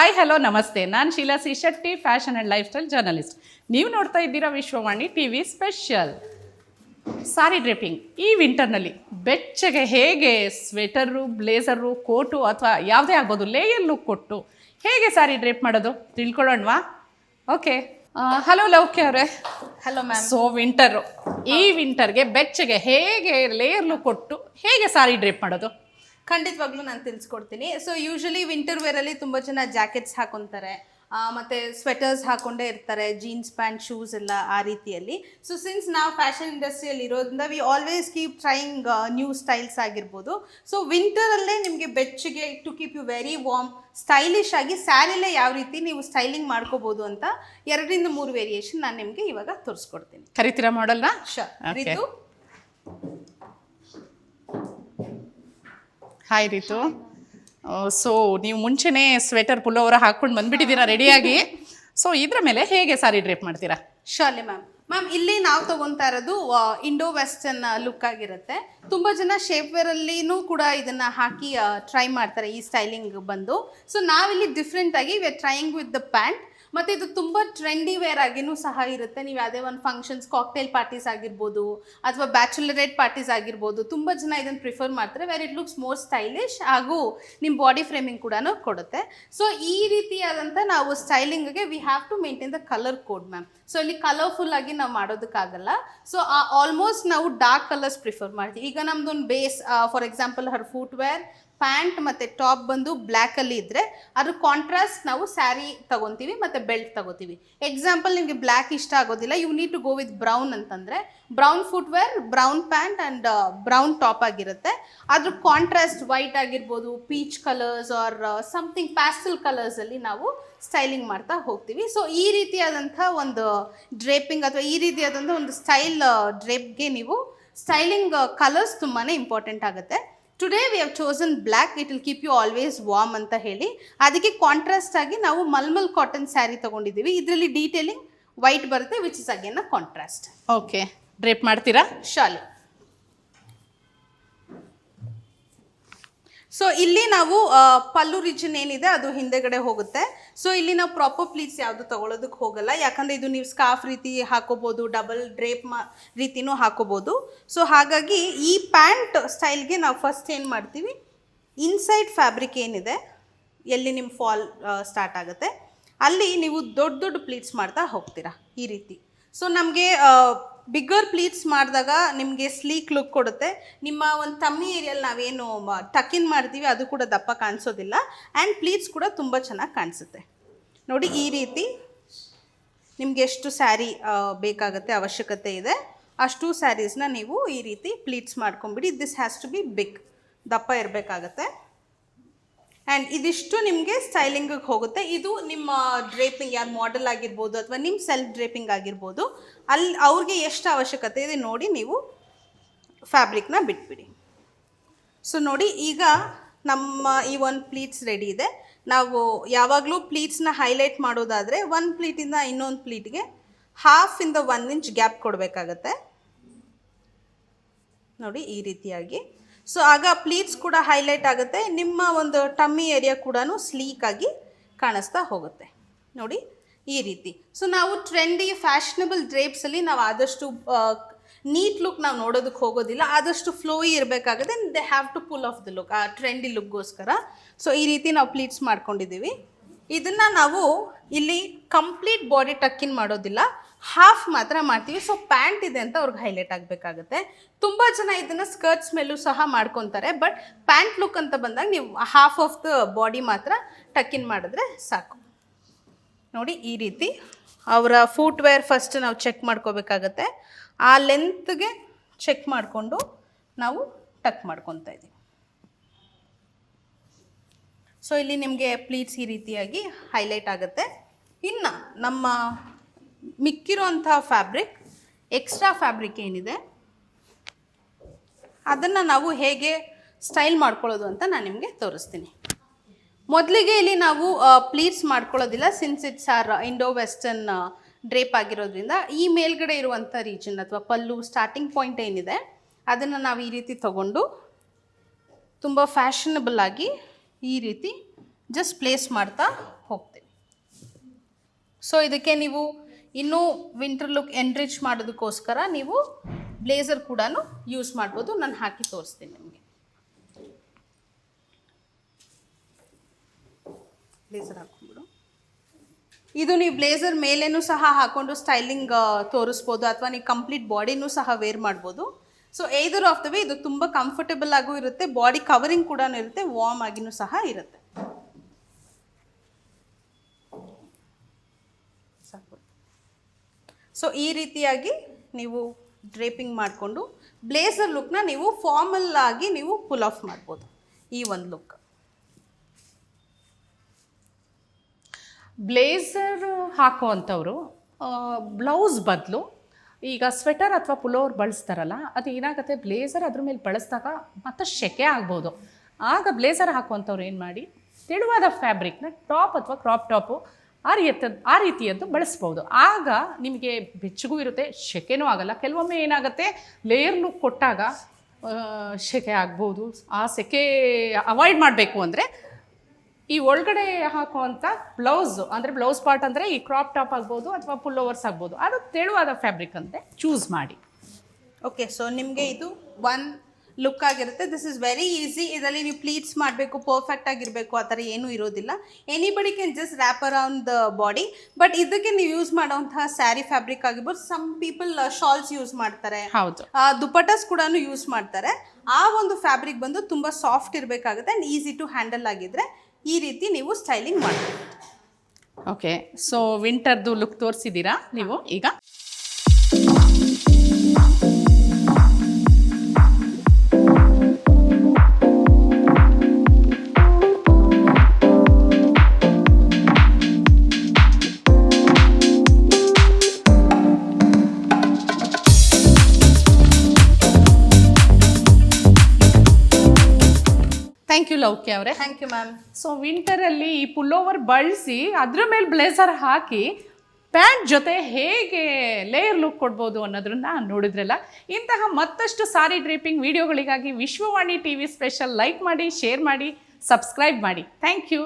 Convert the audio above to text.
Hi hello ನಮಸ್ತೆ, ನಾನು Sheela C Shetty, fashion and lifestyle journalist. ನೀವು ನೋಡ್ತಾ ಇದ್ದೀರಾ Vishwavani TV special. Sari draping ಈ ವಿಂಟರ್ನಲ್ಲಿ ಬೆಚ್ಚಗೆ ಹೇಗೆ ಸ್ವೆಟರು, ಬ್ಲೇಸರು, ಕೋಟು ಅಥವಾ ಯಾವುದೇ ಆಗ್ಬೋದು ಲೇಯರ್ ಲುಕ್ ಕೊಟ್ಟು ಹೇಗೆ ಸಾರಿ ಡ್ರೇಪ್ ಮಾಡೋದು ತಿಳ್ಕೊಳ್ಳೋಣವಾ? ಓಕೆ, ಹಲೋ ಲೌಕ್ಯ ಅವರೇ. Hello ma'am. ಸೊ ಈ ವಿಂಟರ್ಗೆ ಬೆಚ್ಚಗೆ ಹೇಗೆ ಲೇಯರ್ ಲುಕ್ ಕೊಟ್ಟು ಹೇಗೆ ಸಾರಿ ಡ್ರೇಪ್ ಮಾಡೋದು? ಖಂಡಿತವಾಗ್ಲೂ ನಾನು ತಿಳಿಸ್ಕೊಡ್ತೀನಿ. ಸೊ ಯೂಶಲಿ ವಿಂಟರ್ ವೇರಲ್ಲಿ ತುಂಬ ಜನ ಜಾಕೆಟ್ಸ್ ಹಾಕೊತಾರೆ, ಮತ್ತು ಸ್ವೆಟರ್ಸ್ ಹಾಕೊಂಡೇ ಇರ್ತಾರೆ, ಜೀನ್ಸ್ ಪ್ಯಾಂಟ್, ಶೂಸ್ ಎಲ್ಲ ಆ ರೀತಿಯಲ್ಲಿ. ಸೊ ಸಿನ್ಸ್ ನಾವು ಫ್ಯಾಷನ್ ಇಂಡಸ್ಟ್ರಿಯಲ್ಲಿ ಇರೋದ್ರಿಂದ we always keep trying new styles ಆಗಿರ್ಬೋದು. ಸೊ ವಿಂಟರಲ್ಲೇ ನಿಮಗೆ ಬೆಚ್ಚಗೆ to keep you very warm, stylish ಆಗಿ ಸ್ಯಾರಿಲೇ ಯಾವ ರೀತಿ ನೀವು ಸ್ಟೈಲಿಂಗ್ ಮಾಡ್ಕೋಬೋದು ಅಂತ 2-3 ವೇರಿಯೇಷನ್ ನಾನು ನಿಮಗೆ ಇವಾಗ ತೋರಿಸ್ಕೊಡ್ತೀನಿ. ಕರಿತೀರಾ ಮಾಡಲ್ನ? ರಿತು. ಹಾಯ್ ರೀತು. ಸೊ ನೀವು ಮುಂಚೆನೇ ಸ್ವೆಟರ್ ಪುಲ್ಲೋವರ ಹಾಕ್ಕೊಂಡು ಬಂದುಬಿಟ್ಟಿದ್ದೀರಾ ರೆಡಿಯಾಗಿ. ಸೊ ಇದ್ರ ಮೇಲೆ ಹೇಗೆ ಸಾರಿ ಡ್ರೇಪ್ ಮಾಡ್ತೀರಾ? ಶಾಲೆ ಮ್ಯಾಮ್ ಇಲ್ಲಿ ನಾವು ತೊಗೊತಾ ಇರೋದು ಇಂಡೋ ವೆಸ್ಟರ್ನ್ ಲುಕ್ ಆಗಿರುತ್ತೆ. ತುಂಬ ಜನ ಶೇಪ್ ವೇರಲ್ಲಿನೂ ಕೂಡ ಇದನ್ನು ಹಾಕಿ ಟ್ರೈ ಮಾಡ್ತಾರೆ ಈ ಸ್ಟೈಲಿಂಗ್ ಬಂದು. ಸೊ ನಾವಿಲ್ಲಿ ಡಿಫ್ರೆಂಟಾಗಿ we are trying with the pant. ಮತ್ತು ಇದು ತುಂಬ ಟ್ರೆಂಡಿ ವೇರ್ ಆಗಿನೂ ಸಹ ಇರುತ್ತೆ. ನೀವು ಯಾವುದೇ ಒಂದು ಫಂಕ್ಷನ್ಸ್, ಕಾಕ್ಟೇಲ್ ಪಾರ್ಟೀಸ್ ಆಗಿರ್ಬೋದು ಅಥವಾ ಬ್ಯಾಚುಲರೇಟ್ ಪಾರ್ಟೀಸ್ ಆಗಿರ್ಬೋದು, ತುಂಬ ಜನ ಇದನ್ನು ಪ್ರಿಫರ್ ಮಾಡ್ತಾರೆ. Where it looks more stylish, ಹಾಗೂ ನಿಮ್ಮ ಬಾಡಿ ಫ್ರೇಮಿಂಗ್ ಕೂಡ ಕೊಡುತ್ತೆ. ಸೊ ಈ ರೀತಿಯಾದಂಥ ನಾವು ಸ್ಟೈಲಿಂಗ್ಗೆ we have to maintain the colour code ma'am. So ಇಲ್ಲಿ ಕಲರ್ಫುಲ್ ಆಗಿ ನಾವು ಮಾಡೋದಕ್ಕಾಗಲ್ಲ. ಸೊ ಆಲ್ಮೋಸ್ಟ್ ನಾವು ಡಾರ್ಕ್ ಕಲರ್ಸ್ ಪ್ರಿಫರ್ ಮಾಡ್ತೀವಿ. ಈಗ ನಮ್ದೊಂದು base, for example her footwear, pant ಮತ್ತು ಟಾಪ್ ಬಂದು ಬ್ಲ್ಯಾಕಲ್ಲಿ ಇದ್ದರೆ ಅದ್ರ ಕಾಂಟ್ರಾಸ್ಟ್ ನಾವು ಸ್ಯಾರಿ ತಗೊತೀವಿ ಮತ್ತು ಬೆಲ್ಟ್ ತಗೋತೀವಿ. ಎಕ್ಸಾಂಪಲ್ ನಿಮಗೆ ಬ್ಲ್ಯಾಕ್ ಇಷ್ಟ ಆಗೋದಿಲ್ಲ, you need to go with brown ಅಂತಂದರೆ brown footwear, brown pant and brown top ಆಗಿರುತ್ತೆ. ಅದ್ರ ಕಾಂಟ್ರಾಸ್ಟ್ ವೈಟ್ ಆಗಿರ್ಬೋದು, peach colours or something pastel ಕಲರ್ಸಲ್ಲಿ ನಾವು ಸ್ಟೈಲಿಂಗ್ ಮಾಡ್ತಾ ಹೋಗ್ತೀವಿ. ಸೊ ಈ ರೀತಿಯಾದಂಥ ಒಂದು ಡ್ರೇಪಿಂಗ್ ಅಥವಾ ಈ ರೀತಿಯಾದಂಥ ಒಂದು ಸ್ಟೈಲ್ ಡ್ರೇಪ್ಗೆ ನೀವು ಸ್ಟೈಲಿಂಗ್ ಕಲರ್ಸ್ ತುಂಬಾ ಇಂಪಾರ್ಟೆಂಟ್ ಆಗುತ್ತೆ. Today we have chosen black, it will keep you always warm ಅಂತ ಹೇಳಿ. ಅದಕ್ಕೆ ಕಾಂಟ್ರಾಸ್ಟ್ ಆಗಿ ನಾವು ಮಲ್ಮಲ್ ಕಾಟನ್ ಸ್ಯಾರಿ ತೊಗೊಂಡಿದ್ದೀವಿ. ಇದರಲ್ಲಿ ಡೀಟೇಲಿಂಗ್ ವೈಟ್ ಬರುತ್ತೆ, which is again a contrast. Okay, drape ಮಾಡ್ತೀರಾ? ಶಾಲೆ. ಸೊ ಇಲ್ಲಿ ನಾವು ಪಲ್ಲು ರೀಜನ್ ಏನಿದೆ ಅದು ಹಿಂದೆಗಡೆ ಹೋಗುತ್ತೆ. ಸೊ ಇಲ್ಲಿ ನಾವು ಪ್ರಾಪರ್ ಪ್ಲೀಟ್ಸ್ ಯಾವುದು ತೊಗೊಳೋದಕ್ಕೆ ಹೋಗಲ್ಲ, ಯಾಕಂದರೆ ಇದು ನೀವು ಸ್ಕಾರ್ಫ್ ರೀತಿ ಹಾಕೋಬೋದು, ಡಬಲ್ ಡ್ರೇಪ್ ರೀತಿನೂ ಹಾಕೋಬೋದು. ಸೊ ಹಾಗಾಗಿ ಈ ಪ್ಯಾಂಟ್ ಸ್ಟೈಲ್ಗೆ ನಾವು ಫಸ್ಟ್ ಏನು ಮಾಡ್ತೀವಿ, ಇನ್ಸೈಡ್ ಫ್ಯಾಬ್ರಿಕ್ ಏನಿದೆ, ಎಲ್ಲಿ ನಿಮ್ಮ ಫಾಲ್ ಸ್ಟಾರ್ಟ್ ಆಗುತ್ತೆ ಅಲ್ಲಿ ನೀವು ದೊಡ್ಡ ದೊಡ್ಡ ಪ್ಲೀಟ್ಸ್ ಮಾಡ್ತಾ ಹೋಗ್ತೀರಾ ಈ ರೀತಿ. ಸೊ ನಮಗೆ ಬಿಗ್ಗರ್ ಪ್ಲೀಟ್ಸ್ ಮಾಡಿದಾಗ ನಿಮಗೆ ಸ್ಲೀಕ್ ಲುಕ್ ಕೊಡುತ್ತೆ. ನಿಮ್ಮ ಒಂದು ತಮ್ಮಿ ಏರಿಯಲ್ಲಿ ನಾವೇನು ಟಕಿನ್ ಮಾಡ್ತೀವಿ ಅದು ಕೂಡ ದಪ್ಪ ಕಾಣಿಸೋದಿಲ್ಲ, ಆ್ಯಂಡ್ ಪ್ಲೀಟ್ಸ್ ಕೂಡ ತುಂಬ ಚೆನ್ನಾಗಿ ಕಾಣಿಸುತ್ತೆ. ನೋಡಿ ಈ ರೀತಿ ನಿಮಗೆ ಎಷ್ಟು ಸ್ಯಾರಿ ಬೇಕಾಗುತ್ತೆ, ಅವಶ್ಯಕತೆ ಇದೆ, ಅಷ್ಟು ಸ್ಯಾರೀಸ್ನ ನೀವು ಈ ರೀತಿ ಪ್ಲೀಟ್ಸ್ ಮಾಡ್ಕೊಂಬಿಡಿ. This has to be big, ದಪ್ಪ ಇರಬೇಕಾಗತ್ತೆ. ಆ್ಯಂಡ್ ಇದಿಷ್ಟು ನಿಮಗೆ ಸ್ಟೈಲಿಂಗಿಗೆ ಹೋಗುತ್ತೆ. ಇದು ನಿಮ್ಮ ಡ್ರೇಪಿಂಗ್, ಯಾರು ಮಾಡೆಲ್ ಆಗಿರ್ಬೋದು ಅಥವಾ ನಿಮ್ಮ ಸೆಲ್ಫ್ ಡ್ರೇಪಿಂಗ್ ಆಗಿರ್ಬೋದು, ಅಲ್ಲಿ ಅವ್ರಿಗೆ ಎಷ್ಟು ಅವಶ್ಯಕತೆ ಇದೆ ನೋಡಿ ನೀವು ಫ್ಯಾಬ್ರಿಕ್ನ ಬಿಟ್ಬಿಡಿ. ಸೊ ನೋಡಿ ಈಗ ನಮ್ಮ ಈ ಒಂದು ಪ್ಲೀಟ್ಸ್ ರೆಡಿ ಇದೆ. ನಾವು ಯಾವಾಗಲೂ ಪ್ಲೀಟ್ಸ್ನ ಹೈಲೈಟ್ ಮಾಡೋದಾದರೆ ಒಂದು ಪ್ಲೀಟಿಂದ ಇನ್ನೊಂದು ಪ್ಲೀಟ್ಗೆ 1/2 1 ಇಂಚ್ ಗ್ಯಾಪ್ ಕೊಡಬೇಕಾಗತ್ತೆ. ನೋಡಿ ಈ ರೀತಿಯಾಗಿ. ಸೊ ಆಗ ಪ್ಲೀಟ್ಸ್ ಕೂಡ ಹೈಲೈಟ್ ಆಗುತ್ತೆ, ನಿಮ್ಮ ಒಂದು ಟಮ್ಮಿ ಏರಿಯಾ ಕೂಡ ಸ್ಲೀಕಾಗಿ ಕಾಣಿಸ್ತಾ ಹೋಗುತ್ತೆ. ನೋಡಿ ಈ ರೀತಿ. ಸೊ ನಾವು ಟ್ರೆಂಡಿ ಫ್ಯಾಷನಬಲ್ ಡ್ರೇಪ್ಸಲ್ಲಿ ನಾವು ಆದಷ್ಟು ನೀಟ್ ಲುಕ್ ನಾವು ನೋಡೋದಕ್ಕೆ ಹೋಗೋದಿಲ್ಲ, ಆದಷ್ಟು ಫ್ಲೋಯಿ ಇರಬೇಕಾಗುತ್ತೆ. They have to pull off the look, ಆ ಟ್ರೆಂಡಿ ಲುಕ್ಗೋಸ್ಕರ. ಸೊ ಈ ರೀತಿ ನಾವು ಪ್ಲೀಟ್ಸ್ ಮಾಡ್ಕೊಂಡಿದ್ದೀವಿ. ಇದನ್ನು ನಾವು ಇಲ್ಲಿ ಕಂಪ್ಲೀಟ್ ಬಾಡಿ ಟಕ್ಕಿನ್ ಮಾಡೋದಿಲ್ಲ, ಹಾಫ್ ಮಾತ್ರ ಮಾಡ್ತೀವಿ. ಸೊ ಪ್ಯಾಂಟ್ ಇದೆ ಅಂತ ಅವ್ರಿಗೆ ಹೈಲೈಟ್ ಆಗಬೇಕಾಗುತ್ತೆ. ತುಂಬ ಜನ ಇದನ್ನು ಸ್ಕರ್ಟ್ಸ್ ಮೇಲೂ ಸಹ ಮಾಡ್ಕೊತಾರೆ, ಬಟ್ ಪ್ಯಾಂಟ್ ಲುಕ್ ಅಂತ ಬಂದಾಗ ನೀವು ಹಾಫ್ ಆಫ್ ದ ಬಾಡಿ ಮಾತ್ರ ಟಕ್ಕಿನ್ ಮಾಡಿದ್ರೆ ಸಾಕು. ನೋಡಿ ಈ ರೀತಿ ಅವರ ಫುಟ್ವೇರ್ ಫಸ್ಟ್ ನಾವು ಚೆಕ್ ಮಾಡ್ಕೋಬೇಕಾಗತ್ತೆ. ಆ ಲೆಂತ್ಗೆ ಚೆಕ್ ಮಾಡಿಕೊಂಡು ನಾವು ಟಕ್ ಮಾಡ್ಕೊತಾ ಇದ್ದೀವಿ. ಸೊ ಇಲ್ಲಿ ನಿಮಗೆ ಪ್ಲೀಟ್ಸ್ ಈ ರೀತಿಯಾಗಿ ಹೈಲೈಟ್ ಆಗುತ್ತೆ. ಇನ್ನು ನಮ್ಮ ಮಿಕ್ಕಿರೋಂಥ ಫ್ಯಾಬ್ರಿಕ್, ಎಕ್ಸ್ಟ್ರಾ ಫ್ಯಾಬ್ರಿಕ್ ಏನಿದೆ ಅದನ್ನು ನಾವು ಹೇಗೆ ಸ್ಟೈಲ್ ಮಾಡ್ಕೊಳ್ಳೋದು ಅಂತ ನಾನು ನಿಮಗೆ ತೋರಿಸ್ತೀನಿ. ಮೊದಲಿಗೆ ಇಲ್ಲಿ ನಾವು ಪ್ಲೀಟ್ಸ್ ಮಾಡ್ಕೊಳ್ಳೋದಿಲ್ಲ, since it's are Indo western drape ಆಗಿರೋದ್ರಿಂದ ಈ ಮೇಲ್ಗಡೆ ಇರುವಂಥ ರೀಜನ್ ಅಥವಾ ಪಲ್ಲು ಸ್ಟಾರ್ಟಿಂಗ್ ಪಾಯಿಂಟ್ ಏನಿದೆ ಅದನ್ನು ನಾವು ಈ ರೀತಿ ತಗೊಂಡು ತುಂಬ ಫ್ಯಾಷನಬಲ್ ಆಗಿ ಈ ರೀತಿ ಜಸ್ಟ್ ಪ್ಲೇಸ್ ಮಾಡ್ತಾ ಹೋಗ್ತೀನಿ. ಸೊ ಇದಕ್ಕೆ ನೀವು ಇನ್ನೂ ವಿಂಟರ್ ಲುಕ್ ಎನ್ರಿಚ್ ಮಾಡೋದಕ್ಕೋಸ್ಕರ ನೀವು ಬ್ಲೇಸರ್ ಕೂಡ ಯೂಸ್ ಮಾಡ್ಬೋದು. ನಾನು ಹಾಕಿ ತೋರಿಸ್ತೀನಿ ನಿಮಗೆ. ಬ್ಲೇಸರ್ ಹಾಕ್ಬಿಡು. ಇದು ನೀವು ಬ್ಲೇಸರ್ ಮೇಲೇನೂ ಸಹ ಹಾಕೊಂಡು ಸ್ಟೈಲಿಂಗ್ ತೋರಿಸ್ಬೋದು, ಅಥವಾ ನೀವು ಕಂಪ್ಲೀಟ್ ಬಾಡಿನೂ ಸಹ ವೇರ್ ಮಾಡ್ಬೋದು. ಸೊ ಏದರ್ ಆಫ್ ದ ವೇ ಇದು ತುಂಬ ಕಂಫರ್ಟಬಲ್ ಆಗೂ ಇರುತ್ತೆ, ಬಾಡಿ ಕವರಿಂಗ್ ಕೂಡ ಇರುತ್ತೆ, ವಾರ್ಮ್ ಆಗಿನೂ ಸಹ ಇರುತ್ತೆ. ಸೊ ಈ ರೀತಿಯಾಗಿ ನೀವು ಡ್ರೇಪಿಂಗ್ ಮಾಡಿಕೊಂಡು ಬ್ಲೇಸರ್ ಲುಕ್ನ ನೀವು ಫಾರ್ಮಲ್ ಆಗಿ ನೀವು ಪುಲ್ ಆಫ್ ಮಾಡ್ಬೋದು. ಈ ಒಂದು ಲುಕ್ ಬ್ಲೇಸರ್ ಹಾಕುವಂಥವ್ರು ಬ್ಲೌಸ್ ಬದಲು ಈಗ ಸ್ವೆಟರ್ ಅಥವಾ ಪುಲೋವರ್ ಬಳಸ್ತಾರಲ್ಲ, ಅದು ಏನಾಗುತ್ತೆ, ಬ್ಲೇಸರ್ ಅದ್ರ ಮೇಲೆ ಬಳಸಿದಾಗ ಮತ್ತಷ್ಟು ಸೆಕೆ ಆಗ್ಬೋದು. ಆಗ ಬ್ಲೇಸರ್ ಹಾಕುವಂಥವ್ರು ಏನು ಮಾಡಿ, ತೆಳುವಾದ ಫ್ಯಾಬ್ರಿಕ್ನ ಟಾಪ್ ಅಥವಾ ಕ್ರಾಪ್ ಟಾಪು ಆ ರೀತಿಯದ್ದು ಬಳಸ್ಬೋದು. ಆಗ ನಿಮಗೆ ಬೆಚ್ಚಗೂ ಇರುತ್ತೆ, ಸೆಕೆನೂ ಆಗಲ್ಲ. ಕೆಲವೊಮ್ಮೆ ಏನಾಗುತ್ತೆ, ಲೇಯರ್ ಲುಕ್ ಕೊಟ್ಟಾಗ ಸೆಕೆ ಆಗ್ಬೋದು. ಆ ಸೆಕೆ ಅವಾಯ್ಡ್ ಮಾಡಬೇಕು ಅಂದರೆ ಈ ಒಳಗಡೆ ಹಾಕುವಂಥ ಬ್ಲೌಸು, ಅಂದರೆ ಬ್ಲೌಸ್ ಪಾರ್ಟ್ ಅಂದರೆ ಈ ಕ್ರಾಪ್ ಟಾಪ್ ಆಗ್ಬೋದು ಅಥವಾ ಪುಲ್ ಓವರ್ಸ್ ಆಗ್ಬೋದು, ಅದು ತೆಳುವಾದ ಫ್ಯಾಬ್ರಿಕ್ ಅಂತೆ ಚೂಸ್ ಮಾಡಿ. ಓಕೆ, ಸೊ ನಿಮಗೆ ಇದು ಒನ್ ಲುಕ್ ಆಗಿರುತ್ತೆ. This is very easy. ಇದರಲ್ಲಿ ನೀವು ಪ್ಲೀಟ್ಸ್ ಮಾಡಬೇಕು, ಪರ್ಫೆಕ್ಟ್ ಆಗಿರಬೇಕು, ಆ ಥರ ಏನೂ ಇರೋದಿಲ್ಲ. Anybody can just wrap around the body. But ಇದಕ್ಕೆ ನೀವು ಯೂಸ್ ಮಾಡೋವಂತಹ ಸ್ಯಾರಿ ಫ್ಯಾಬ್ರಿಕ್ ಆಗಿರ್ಬೋದು, ಸಮ್ ಪೀಪಲ್ ಶಾಲ್ಸ್ ಯೂಸ್ ಮಾಡ್ತಾರೆ, ಹೌದು, ದುಪಟಾಸ್ ಕೂಡ ಯೂಸ್ ಮಾಡ್ತಾರೆ. ಆ ಒಂದು ಫ್ಯಾಬ್ರಿಕ್ ಬಂದು ತುಂಬ ಸಾಫ್ಟ್ ಇರಬೇಕಾಗುತ್ತೆ ಆ್ಯಂಡ್ ಈಸಿ ಟು ಹ್ಯಾಂಡಲ್ ಆಗಿದ್ರೆ ಈ ರೀತಿ ನೀವು ಸ್ಟೈಲಿಂಗ್ ಮಾಡಬೇಕು. ಓಕೆ, ಸೊ ವಿಂಟರ್ದು ಲುಕ್ ತೋರಿಸಿದ್ದೀರಾ ನೀವು. ಈಗ ಥ್ಯಾಂಕ್ ಯು ಲೌಕ್ಯ ಅವರೇ. Thank you ma'am. ಸೊ ವಿಂಟರಲ್ಲಿ ಈ ಪುಲ್ಲೋವರ್ ಬಳಸಿ ಅದ್ರ ಮೇಲೆ ಬ್ಲೇಸರ್ ಹಾಕಿ ಪ್ಯಾಂಟ್ ಜೊತೆ ಹೇಗೆ ಲೇಯರ್ ಲುಕ್ ಕೊಡ್ಬೋದು ಅನ್ನೋದ್ರನ್ನ ನೋಡಿದ್ರಲ್ಲ. ಇಂತಹ ಮತ್ತಷ್ಟು ಸಾರಿ ಡ್ರೇಪಿಂಗ್ ವಿಡಿಯೋಗಳಿಗಾಗಿ ವಿಶ್ವವಾಣಿ TV ಸ್ಪೆಷಲ್ ಲೈಕ್ ಮಾಡಿ, ಶೇರ್ ಮಾಡಿ, ಸಬ್ಸ್ಕ್ರೈಬ್ ಮಾಡಿ. Thank you.